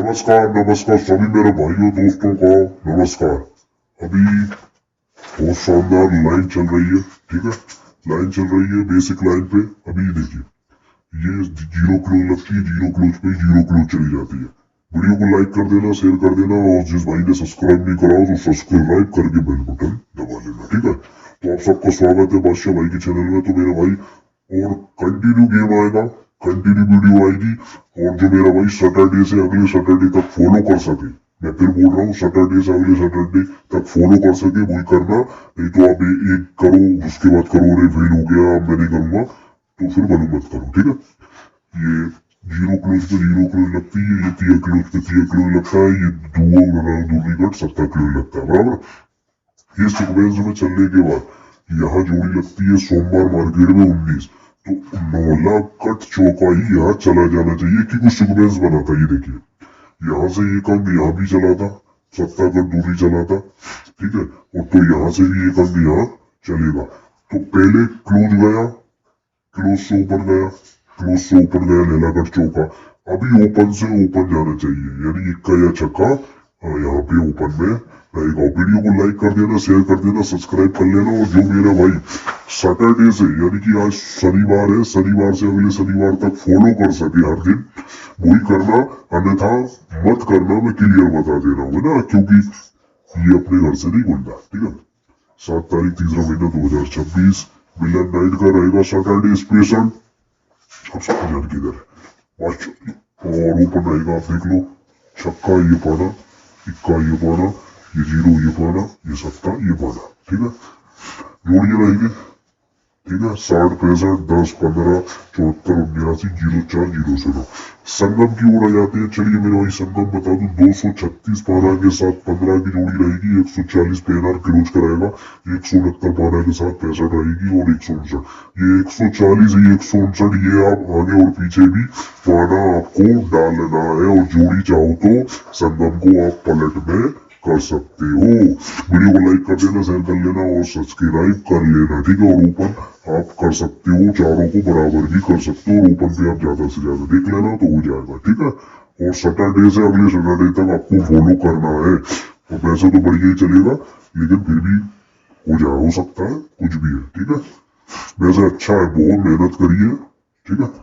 नमस्कार नमस्कार सभी मेरे भाइयों दोस्तों को नमस्कार। अभी बहुत शानदार लाइन चल रही है, ठीक है। लाइन चल रही है बेसिक लाइन पे। अभी देखिए ये जीरो क्लोज लगती है, जीरो क्लोज पे जीरो क्लोज चली जाती है। वीडियो को लाइक कर देना, शेयर कर देना और जिस भाई ने सब्सक्राइब नहीं करा हो तो सब्सक्राइब करके बेल बटन दबा लेना, ठीक है। तो आप सबका स्वागत है बादशाह भाई के चैनल में। तो मेरे भाई और कंटिन्यू गेम आएगा, कंटिन्यू वीडियो आएगी। और जो मेरा भाई सैटरडे से अगले सैटरडे तक फॉलो कर सके, मैं फिर बोल रहा हूँ सैटरडे से अगले सैटरडे तक फॉलो कर सके वही करना। नहीं तो आप एक करो उसके बाद करो अरे फेल हो गया मैं नहीं करूंगा तो फिर बनो मत करो, ठीक है। ये जीरो क्लोज पे जीरो क्लोज लगती है, ये 3 क्लोज पे 3 क्लोज लगता है, ये दूरी कट 70 क्लोज लगता है, बराबर। ये सिक्वेंस में चलने के बाद यहाँ जोड़ी लगती है सोमवार मार्केट में 19, तो 9 लाख कट चौका ही यहाँ चला जाना चाहिए कि कुछ सिक्वेंस बना था। ये देखिए यहाँ से एक अंक यहाँ भी चला था, 70 कट दूरी चला था, ठीक है। और तो यहाँ से भी एक अंक यहाँ चलेगा। तो पहले क्लोज गया, क्लोज से ऊपर गया, क्लोज से ऊपर गया लेला कट चौका। अभी ओपन से ओपन जाना चाहिए, यानी इक्का या छक्का यहाँ पे ओपन में रहेगा। वीडियो को लाइक कर देना, शेयर कर देना, सब्सक्राइब कर लेना। और जो मेरा भाई सैटरडे से यानी कि आज शनिवार है, शनिवार से अगले शनिवार तक फॉलो कर सके हर दिन वही करना, अन्यथा मत करना। मैं क्लियर बता दे रहा हूँ ना, क्योंकि ये अपने घर से नहीं बोलता, ठीक है। 7 तारीख तीसरा महीना 2026 मिलन नाइट का रहेगा सैटरडे स्पेशल। अब सबकी जान किधर है और ओपन रहेगा, आप देख लो। छक्का ये पाना, इक्का ये पाना, ये जीरो ये पाना, ये 70 ये पाना, ठीक है। जोड़िए रहेंगे, ठीक है। 60 65 10 15 74 79 04 0 संगम की ओर आ जाते हैं। चलिए मेरे भाई संगम बता दूं 236 पाना के साथ 15 की जोड़ी रहेगी, 140 पेनर क्लोज कराएगा, 169 पाना के साथ 65 रहेगी और 159। ये 140 है, 159 ये आप आगे और पीछे भी पाना आपको डालना है। और जोड़ी चाहो तो संगम को आप पलट में कर सकते हो। वीडियो को लाइक कर देना, शेयर कर लेना और सब्सक्राइब कर लेना, ठीक है। और ओपन आप कर सकते हो, चारों को बराबर भी कर सकते हो। और ओपन पे आप ज्यादा से ज्यादा देख लेना तो हो जाएगा, ठीक है। और सैटरडे से अगले सैटरडे तक आपको फॉलो करना है। और वैसे तो बढ़िया ही चलेगा लेकिन फिर भी हो सकता है कुछ भी है, ठीक है। वैसे अच्छा है, बहुत मेहनत करिए, ठीक है।